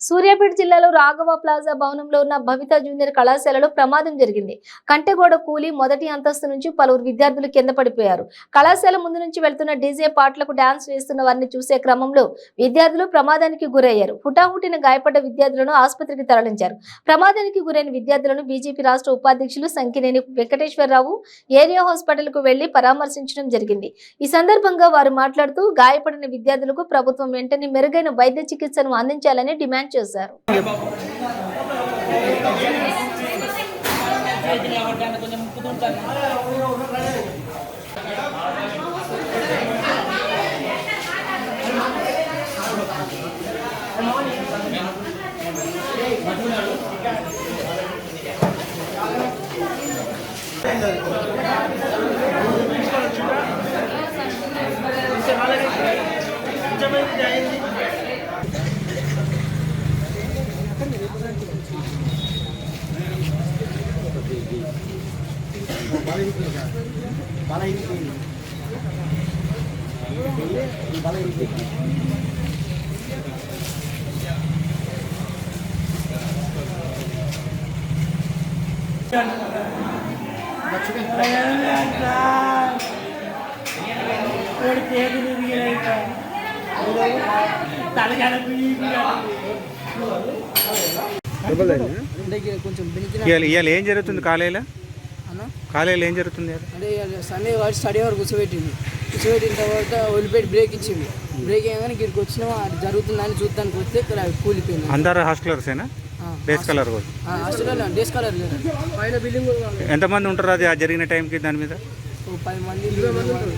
సూర్యాపేట జిల్లాలో రాఘవ ప్లాజా భవనంలో ఉన్న భవిత జూనియర్ కళాశాలలో ప్రమాదం జరిగింది. కంటెగోడ కూలి మొదటి అంతస్తు నుంచి పలువురు విద్యార్థులు కింద పడిపోయారు. కళాశాల ముందు నుంచి వెళ్తున్న డీజే పాటలకు డాన్స్ వేస్తున్న వారిని చూసే క్రమంలో విద్యార్థులు ప్రమాదానికి గురయ్యారు. హుటాహుటిన గాయపడ్డ విద్యార్థులను ఆసుపత్రికి తరలించారు. ప్రమాదానికి గురైన విద్యార్థులను బీజేపీ రాష్ట్ర ఉపాధ్యక్షులు సంకినేని వెంకటేశ్వరరావు ఏరియా హాస్పిటల్ కు వెళ్లి పరామర్శించడం జరిగింది. ఈ సందర్భంగా వారు మాట్లాడుతూ గాయపడిన విద్యార్థులకు ప్రభుత్వం వెంటనే మెరుగైన వైద్య చికిత్సను అందించాలని డిమాండ్ చేశారు. ఇవాళ ఏం జరుగుతుంది కాలేజీలో? కాలేజీలో ఏం జరుగుతుంది అంటే సండే వాడు స్టడీ వరకు కూర్చోబెట్టింది. కూర్చోబెట్టిన తర్వాత వదిలిపెట్టి బ్రేక్ ఇచ్చింది. బ్రేక్ అయ్యాగానే ఇక్కడికి వచ్చినా అది జరుగుతుందని చూడటానికి వస్తే ఇక్కడ కూలిపోయింది. అందరు హాస్టలర్సేనా? డేస్ కలర్ కూడా హాస్టల్ డేస్ కలర్ లేదు. పైన బిల్డింగ్ ఎంతమంది ఉంటారు అది జరిగిన టైంకి? దాని మీద 10 మంది 10 మంది ఉంటారు.